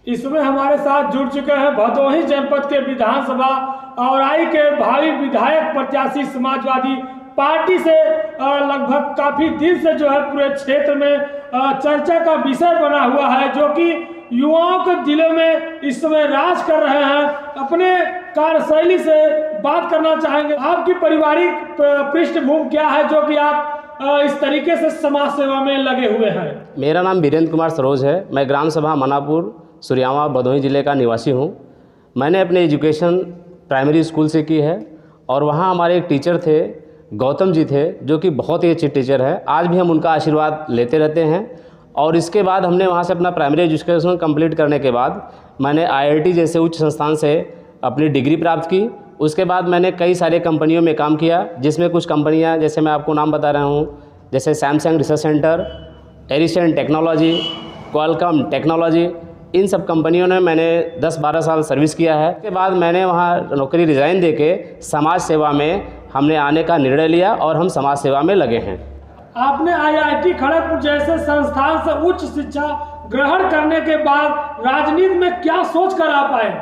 इसमें हमारे साथ जुड़ चुके हैं भदोही जनपद के विधानसभा औराई के भावी विधायक प्रत्याशी समाजवादी पार्टी से लगभग काफी दिन से जो है पूरे क्षेत्र में चर्चा का विषय बना हुआ है, जो कि युवाओं के दिलों में इस समय राज कर रहे हैं। अपने कार्यशैली से बात करना चाहेंगे, आपकी पारिवारिक पृष्ठभूमि क्या है जो कि आप इस तरीके से समाज सेवा में लगे हुए हैं? मेरा नाम वीरेंद्र कुमार सरोज है। मैं ग्राम सभा मनापुर सूर्यावा भदोही ज़िले का निवासी हूँ। मैंने अपनी एजुकेशन प्राइमरी स्कूल से की है और वहाँ हमारे एक टीचर थे, गौतम जी थे, जो कि बहुत ही अच्छे टीचर हैं। आज भी हम उनका आशीर्वाद लेते रहते हैं। और इसके बाद हमने वहाँ से अपना प्राइमरी एजुकेशन कंप्लीट करने के बाद मैंने IIT जैसे उच्च संस्थान से अपनी डिग्री प्राप्त की। उसके बाद मैंने कई सारे कंपनियों में काम किया, जिसमें कुछ कंपनियां जैसे मैं आपको नाम बता रहा हूँ, जैसे Samsung research centre, Ericsson technology, Qualcomm technology, इन सब कंपनियों ने मैंने 10-12 साल सर्विस किया है। उसके बाद मैंने वहाँ नौकरी रिज़ाइन देके समाज सेवा में हमने आने का निर्णय लिया और हम समाज सेवा में लगे हैं। आपने IIT खड़गपुर जैसे संस्थान से उच्च शिक्षा ग्रहण करने के बाद राजनीति में क्या सोच कर आप आए?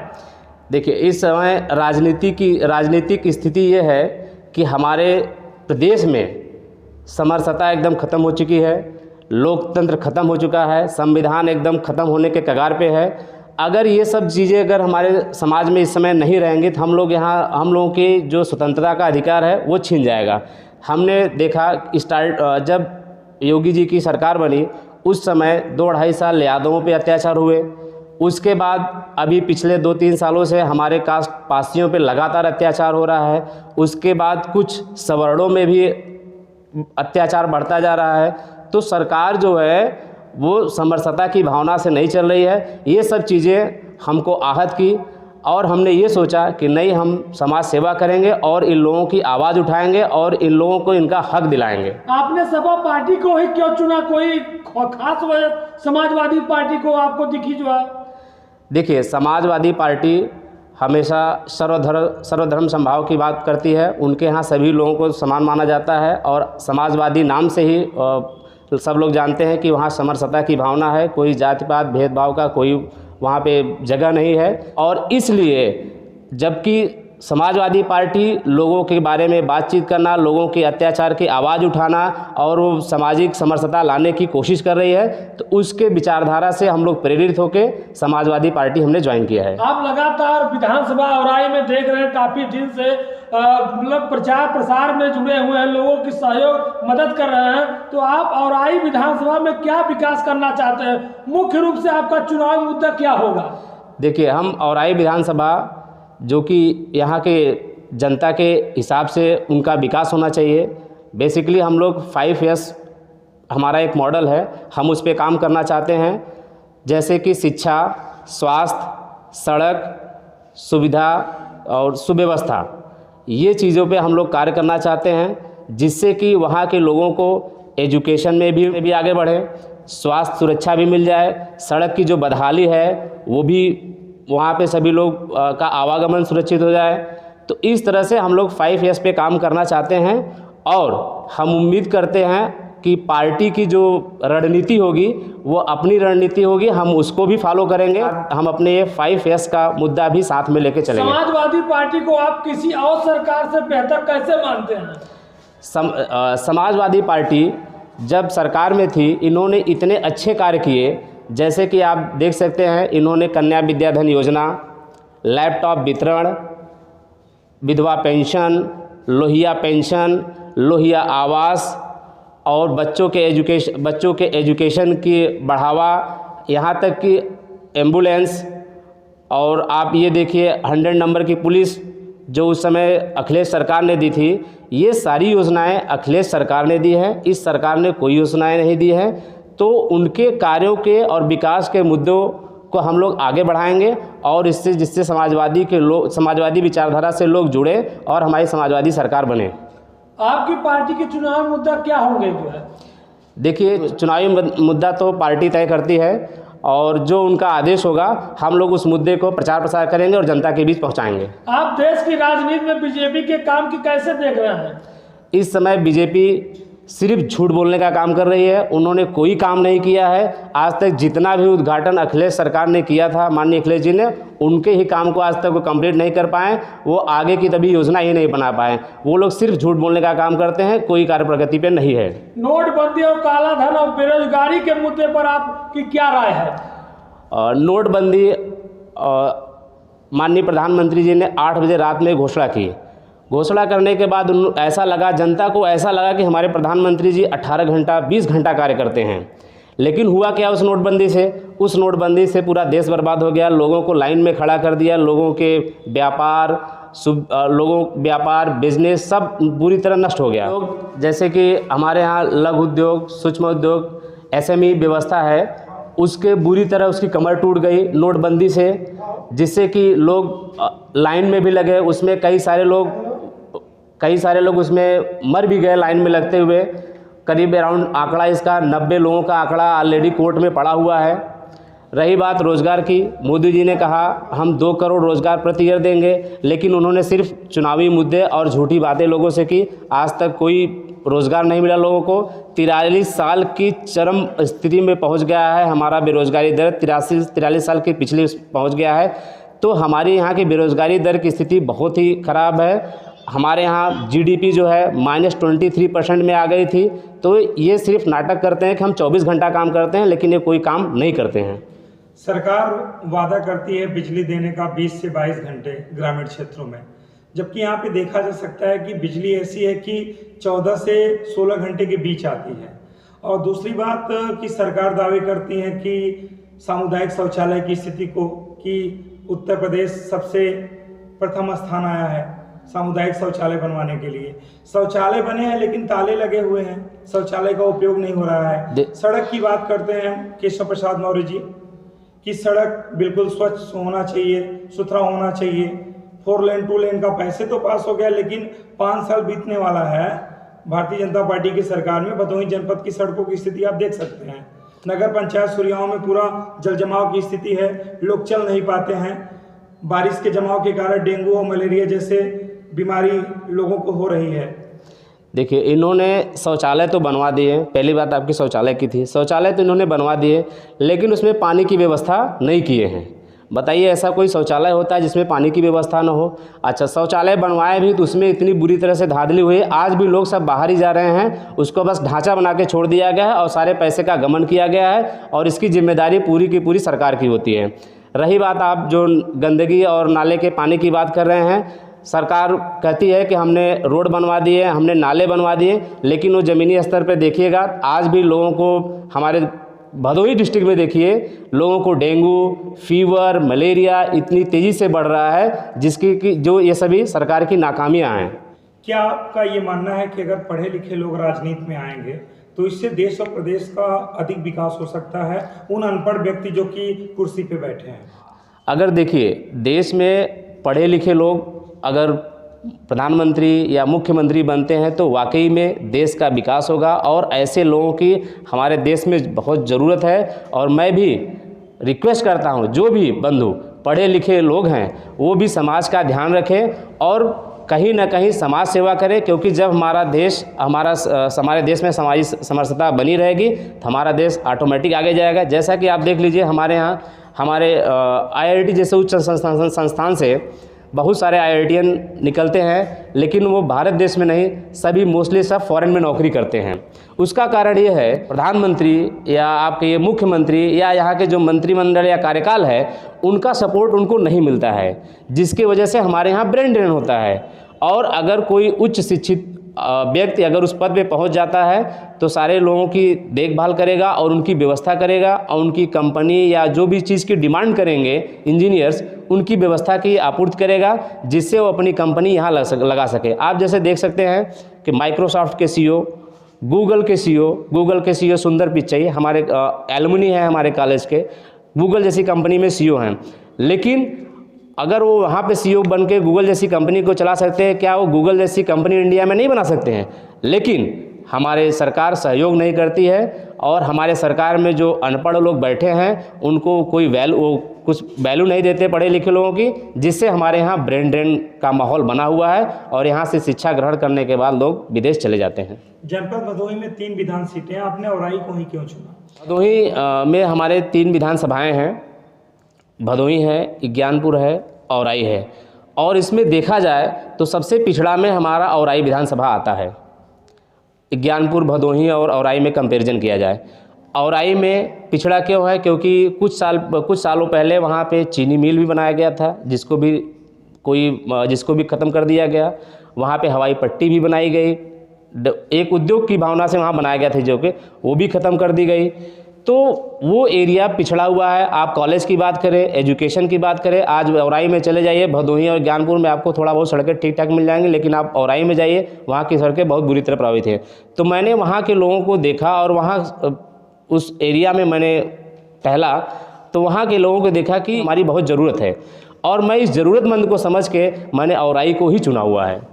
देखिए, इस समय राजनीतिक स्थिति ये है कि हमारे प्रदेश में समरसता एकदम ख़त्म हो चुकी है, लोकतंत्र ख़त्म हो चुका है, संविधान एकदम ख़त्म होने के कगार पे है। अगर ये सब चीज़ें अगर हमारे समाज में इस समय नहीं रहेंगी तो हम लोगों की जो स्वतंत्रता का अधिकार है वो छीन जाएगा। हमने देखा जब योगी जी की सरकार बनी उस समय 2-2.5 साल यादवों पे अत्याचार हुए। उसके बाद अभी पिछले 2-3 सालों से हमारे कास्ट पासियों पे लगातार अत्याचार हो रहा है। उसके बाद कुछ सवर्णों में भी अत्याचार बढ़ता जा रहा है। तो सरकार जो है वो समरसता की भावना से नहीं चल रही है। ये सब चीज़ें हमको आहत की और हमने ये सोचा कि नहीं, हम समाज सेवा करेंगे और इन लोगों की आवाज़ उठाएंगे और इन लोगों को इनका हक दिलाएंगे। आपने सपा पार्टी को ही क्यों चुना? कोई खास वजह समाजवादी पार्टी को आपको दिखी जो है? देखिए, समाजवादी पार्टी हमेशा सर्वधर्म समभाव की बात करती है। उनके यहाँ सभी लोगों को समान माना जाता है और समाजवादी नाम से ही सब लोग जानते हैं कि वहाँ समरसता की भावना है, कोई जाति पात भेदभाव का कोई वहाँ पे जगह नहीं है। और इसलिए जबकि समाजवादी पार्टी लोगों के बारे में बातचीत करना, लोगों के अत्याचार की आवाज़ उठाना और वो सामाजिक समरसता लाने की कोशिश कर रही है, तो उसके विचारधारा से हम लोग प्रेरित होकर समाजवादी पार्टी हमने ज्वाइन किया है। आप लगातार विधानसभा औराई में देख रहे हैं, काफ़ी दिन से मतलब प्रचार प्रसार में जुड़े हुए हैं, लोगों की सहयोग मदद कर रहे हैं। तो आप औराई विधानसभा में क्या विकास करना चाहते हैं? मुख्य रूप से आपका चुनावी मुद्दा क्या होगा? देखिए, हम औराई विधानसभा जो कि यहाँ के जनता के हिसाब से उनका विकास होना चाहिए। बेसिकली हम लोग 5S हमारा एक मॉडल है, हम उस पर काम करना चाहते हैं। जैसे कि शिक्षा, स्वास्थ्य, सड़क सुविधा और सुव्यवस्था, ये चीज़ों पे हम लोग कार्य करना चाहते हैं, जिससे कि वहाँ के लोगों को एजुकेशन में भी आगे बढ़े, स्वास्थ्य सुरक्षा भी मिल जाए, सड़क की जो बदहाली है वो भी वहाँ पे सभी लोग का आवागमन सुरक्षित हो जाए। तो इस तरह से हम लोग 5S पे काम करना चाहते हैं और हम उम्मीद करते हैं कि पार्टी की जो रणनीति होगी वो अपनी रणनीति होगी, हम उसको भी फॉलो करेंगे। हम अपने ये 5S का मुद्दा भी साथ में लेके चलेंगे। समाजवादी पार्टी को आप किसी और सरकार से बेहतर कैसे मानते हैं? समाजवादी पार्टी जब सरकार में थी, इन्होंने इतने अच्छे कार्य किए, जैसे कि आप देख सकते हैं, इन्होंने कन्या विद्याधन योजना, लैपटॉप वितरण, विधवा पेंशन, लोहिया पेंशन, लोहिया आवास और बच्चों के एजुकेशन की बढ़ावा, यहाँ तक कि एम्बुलेंस। और आप ये देखिए 100 नंबर की पुलिस जो उस समय अखिलेश सरकार ने दी थी, ये सारी योजनाएं अखिलेश सरकार ने दी है, इस सरकार ने कोई योजनाएं नहीं दी है। तो उनके कार्यों के और विकास के मुद्दों को हम लोग आगे बढ़ाएंगे और जिससे समाजवादी विचारधारा से लोग जुड़े और हमारी समाजवादी सरकार बने। आपकी पार्टी के चुनावी मुद्दा क्या होंगे जो है? देखिए, चुनावी मुद्दा तो पार्टी तय करती है और जो उनका आदेश होगा हम लोग उस मुद्दे को प्रचार प्रसार करेंगे और जनता के बीच पहुंचाएंगे। आप देश की राजनीति में बीजेपी के काम की कैसे देख रहे हैं? इस समय बीजेपी सिर्फ झूठ बोलने का काम कर रही है। उन्होंने कोई काम नहीं किया है। आज तक जितना भी उद्घाटन अखिलेश सरकार ने किया था, माननीय अखिलेश जी ने, उनके ही काम को आज तक वो कंप्लीट नहीं कर पाए। वो आगे की तभी योजना ही नहीं बना पाए। वो लोग सिर्फ झूठ बोलने का काम करते हैं, कोई कार्य प्रगति पे नहीं है। नोटबंदी और काला धन और बेरोजगारी के मुद्दे पर आपकी क्या राय है? नोटबंदी माननीय प्रधानमंत्री जी ने 8 बजे रात में घोषणा की। घोषणा करने के बाद ऐसा लगा, जनता को ऐसा लगा कि हमारे प्रधानमंत्री जी 18 घंटा 20 घंटा कार्य करते हैं। लेकिन हुआ क्या उस नोटबंदी से? उस नोटबंदी से पूरा देश बर्बाद हो गया। लोगों को लाइन में खड़ा कर दिया। लोगों के व्यापार बिजनेस सब बुरी तरह नष्ट हो गया। लोग जैसे कि हमारे यहाँ लघु उद्योग, सूक्ष्म उद्योग, SME व्यवस्था है, उसके बुरी तरह उसकी कमर टूट गई नोटबंदी से, जिससे कि लोग लाइन में भी लगे। उसमें कई सारे लोग उसमें मर भी गए लाइन में लगते हुए। करीब अराउंड आंकड़ा इसका 90 लोगों का आंकड़ा ऑलरेडी कोर्ट में पड़ा हुआ है। रही बात रोज़गार की, मोदी जी ने कहा हम 2 करोड़ रोज़गार प्रति ईयर देंगे, लेकिन उन्होंने सिर्फ चुनावी मुद्दे और झूठी बातें लोगों से की। आज तक कोई रोज़गार नहीं मिला लोगों को। 43 साल की चरम स्थिति में पहुंच गया है हमारा बेरोज़गारी दर। 43 साल की पिछली पहुंच गया है। तो हमारे यहाँ की बेरोज़गारी दर की स्थिति बहुत ही ख़राब है। हमारे यहाँ GDP जो है -23% में आ गई थी। तो ये सिर्फ नाटक करते हैं कि हम 24 घंटा काम करते हैं, लेकिन ये कोई काम नहीं करते हैं। सरकार वादा करती है बिजली देने का 20 से 22 घंटे ग्रामीण क्षेत्रों में, जबकि यहाँ पे देखा जा सकता है कि बिजली ऐसी है कि 14 से 16 घंटे के बीच आती है। और दूसरी बात कि सरकार दावे करती है कि सामुदायिक शौचालय की स्थिति को कि उत्तर प्रदेश सबसे प्रथम स्थान आया है सामुदायिक शौचालय बनवाने के लिए। शौचालय बने हैं लेकिन ताले लगे हुए हैं, शौचालय का उपयोग नहीं हो रहा है। सड़क की बात करते हैं केशव प्रसाद मौर्य जी कि सड़क बिल्कुल स्वच्छ होना चाहिए, सुथरा होना चाहिए। 4 लेन 2 लेन का पैसे तो पास हो गया, लेकिन 5 साल बीतने वाला है भारतीय जनता पार्टी की सरकार में। भदोही जनपद की सड़कों की स्थिति आप देख सकते हैं। नगर पंचायत सुरियाओं में पूरा जल जमाव की स्थिति है, लोग चल नहीं पाते हैं। बारिश के जमाव के कारण डेंगू और मलेरिया जैसे बीमारी लोगों को हो रही है। देखिए, इन्होंने शौचालय तो बनवा दिए। पहली बात आपकी शौचालय की थी। शौचालय तो इन्होंने बनवा दिए, लेकिन उसमें पानी की व्यवस्था नहीं किए हैं। बताइए, ऐसा कोई शौचालय होता है जिसमें पानी की व्यवस्था ना हो? अच्छा, शौचालय बनवाए भी तो उसमें इतनी बुरी तरह से धांधली हुई। आज भी लोग सब बाहर ही जा रहे हैं। उसको बस ढांचा बना के छोड़ दिया गया है और सारे पैसे का गमन किया गया है, और इसकी जिम्मेदारी पूरी की पूरी सरकार की होती है। रही बात आप जो गंदगी और नाले के पानी की बात कर रहे हैं, सरकार कहती है कि हमने रोड बनवा दिए, हमने नाले बनवा दिए, लेकिन वो ज़मीनी स्तर पे देखिएगा आज भी लोगों को, हमारे भदोही डिस्ट्रिक्ट में देखिए, लोगों को डेंगू, फीवर, मलेरिया इतनी तेज़ी से बढ़ रहा है, जिसकी कि जो ये सभी सरकार की नाकामियाँ हैं। क्या आपका ये मानना है कि अगर पढ़े लिखे लोग राजनीति में आएंगे तो इससे देश और प्रदेश का अधिक विकास हो सकता है उन अनपढ़ व्यक्ति जो कि कुर्सी पे बैठे हैं? अगर देखिए, देश में पढ़े लिखे लोग अगर प्रधानमंत्री या मुख्यमंत्री बनते हैं तो वाकई में देश का विकास होगा, और ऐसे लोगों की हमारे देश में बहुत ज़रूरत है। और मैं भी रिक्वेस्ट करता हूं, जो भी बंधु पढ़े लिखे लोग हैं वो भी समाज का ध्यान रखें और कहीं ना कहीं समाज सेवा करें, क्योंकि जब हमारे देश में सामाजिक समरसता बनी रहेगी तो हमारा देश ऑटोमेटिक आगे जाएगा। जैसा कि आप देख लीजिए, हमारे यहाँ हमारे IIT जैसे उच्च संस्थान से बहुत सारे IITian निकलते हैं, लेकिन वो भारत देश में नहीं, सभी मोस्टली सब फॉरेन में नौकरी करते हैं। उसका कारण ये है, प्रधानमंत्री या आपके ये मुख्यमंत्री या यहाँ के जो मंत्रिमंडल या कार्यकाल है, उनका सपोर्ट उनको नहीं मिलता है, जिसकी वजह से हमारे यहाँ ब्रेन ड्रेन होता है। और अगर कोई उच्च शिक्षित व्यक्ति अगर उस पद पे पहुंच जाता है तो सारे लोगों की देखभाल करेगा और उनकी व्यवस्था करेगा, और उनकी कंपनी या जो भी चीज़ की डिमांड करेंगे इंजीनियर्स, उनकी व्यवस्था की आपूर्ति करेगा, जिससे वो अपनी कंपनी यहाँ लगा सके। आप जैसे देख सकते हैं कि माइक्रोसॉफ्ट के CEO, गूगल के CEO सुंदर पिचाई हमारे एलुमनी हैं हमारे कॉलेज के, गूगल जैसी कंपनी में CEO हैं। लेकिन अगर वो वहाँ पे CEO बन के गूगल जैसी कंपनी को चला सकते हैं, क्या वो गूगल जैसी कंपनी इंडिया में नहीं बना सकते हैं? लेकिन हमारे सरकार सहयोग नहीं करती है, और हमारे सरकार में जो अनपढ़ लोग बैठे हैं उनको कोई कुछ वैल्यू नहीं देते पढ़े लिखे लोगों की, जिससे हमारे यहाँ ब्रेन ड्रेन का माहौल बना हुआ है और यहाँ से शिक्षा ग्रहण करने के बाद लोग विदेश चले जाते हैं। जनपद भदोही में 3 विधान सीटें हैं, आपने औराई को ही क्यों चुना? भदोही में हमारे 3 विधानसभाएं हैं, भदोही है, ज्ञानपुर है, औराई है। और इसमें देखा जाए तो सबसे पिछड़ा में हमारा औराई विधानसभा आता है। ज्ञानपुर, भदोही और औराई में कंपैरिजन किया जाए, औराई में पिछड़ा क्यों है? क्योंकि कुछ सालों पहले वहाँ पे चीनी मिल भी बनाया गया था, जिसको भी ख़त्म कर दिया गया। वहाँ पे हवाई पट्टी भी बनाई गई, एक उद्योग की भावना से वहाँ बनाया गया था, जो कि वो भी ख़त्म कर दी गई। तो वो एरिया पिछड़ा हुआ है। आप कॉलेज की बात करें, एजुकेशन की बात करें, आज औराई में चले जाइए, भदोही और ज्ञानपुर में आपको थोड़ा बहुत सड़कें ठीक ठाक मिल जाएंगी, लेकिन आप औराई में जाइए, वहाँ की सड़कें बहुत बुरी तरह प्रभावित हैं। तो मैंने वहाँ के लोगों को देखा और वहाँ उस एरिया में मैंने टहला, तो वहाँ के लोगों को देखा कि हमारी बहुत ज़रूरत है और मैं इस ज़रूरतमंद को समझ के मैंने औराई को ही चुना हुआ है।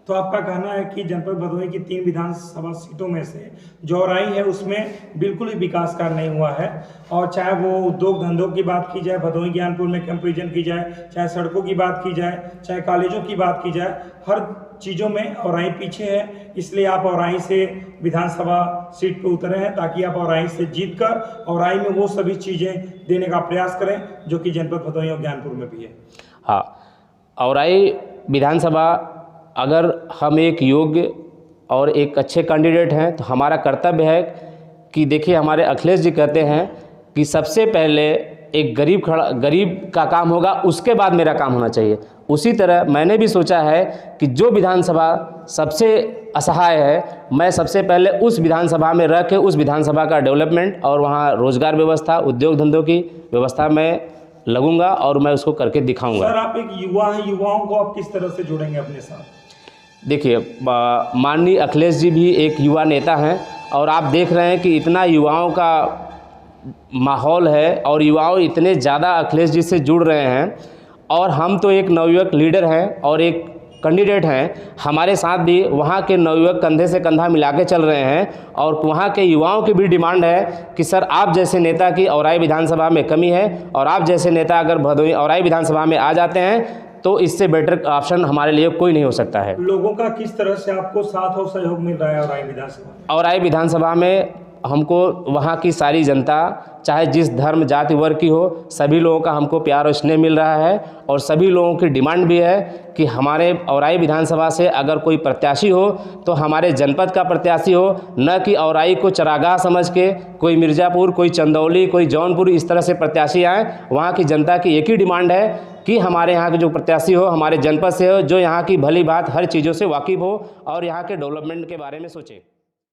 तो आपका कहना है कि जनपद भदोही की 3 विधानसभा सीटों में से जो औराई है उसमें बिल्कुल ही विकास कार्य नहीं हुआ है, और चाहे वो उद्योग धंधों की बात की जाए, भदोही ज्ञानपुर में कंपैरिजन की जाए, चाहे सड़कों की बात की जाए, चाहे कॉलेजों की बात की जाए, हर चीज़ों में औराई पीछे है। इसलिए आप औराई से विधानसभा सीट पर उतरे हैं ताकि आप औराई से जीत कर औराई में वो सभी चीज़ें देने का प्रयास करें जो कि जनपद भदोही और ज्ञानपुर में भी है। हाँ, औराई विधानसभा अगर हम एक योग्य और एक अच्छे कैंडिडेट हैं तो हमारा कर्तव्य है कि देखिए, हमारे अखिलेश जी कहते हैं कि सबसे पहले एक गरीब का काम होगा, उसके बाद मेरा काम होना चाहिए। उसी तरह मैंने भी सोचा है कि जो विधानसभा सबसे असहाय है, मैं सबसे पहले उस विधानसभा में रह के उस विधानसभा का डेवलपमेंट और वहाँ रोजगार व्यवस्था, उद्योग धंधों की व्यवस्था में लगूंगा और मैं उसको करके दिखाऊंगा। सर, आप एक युवा हैं, युवाओं को आप किस तरह से जोड़ेंगे अपने साथ? देखिए, माननीय अखिलेश जी भी एक युवा नेता हैं और आप देख रहे हैं कि इतना युवाओं का माहौल है और युवाओं इतने ज़्यादा अखिलेश जी से जुड़ रहे हैं, और हम तो एक नवयुवक लीडर हैं और एक कैंडिडेट हैं, हमारे साथ भी वहाँ के नवयुवक कंधे से कंधा मिला के चल रहे हैं। और वहाँ के युवाओं की भी डिमांड है कि सर, आप जैसे नेता की औराई विधानसभा में कमी है और आप जैसे नेता अगर भदोही औराई विधानसभा में आ जाते हैं तो इससे बेटर ऑप्शन हमारे लिए कोई नहीं हो सकता है। लोगों का किस तरह से आपको साथ और सहयोग मिल रहा है औराई विधानसभा में? औराई विधानसभा में हमको वहाँ की सारी जनता, चाहे जिस धर्म जाति वर्ग की हो, सभी लोगों का हमको प्यार और स्नेह मिल रहा है। और सभी लोगों की डिमांड भी है कि हमारे औराई विधानसभा से अगर कोई प्रत्याशी हो तो हमारे जनपद का प्रत्याशी हो, न कि औराई को चरागाह समझ के कोई मिर्ज़ापुर, कोई चंदौली, कोई जौनपुर इस तरह से प्रत्याशी आए। वहाँ की जनता की एक ही डिमांड है कि हमारे यहाँ के जो प्रत्याशी हो हमारे जनपद से हो, जो यहाँ की भली बात हर चीज़ों से वाकिफ़ हो और यहाँ के डेवलपमेंट के बारे में सोचे।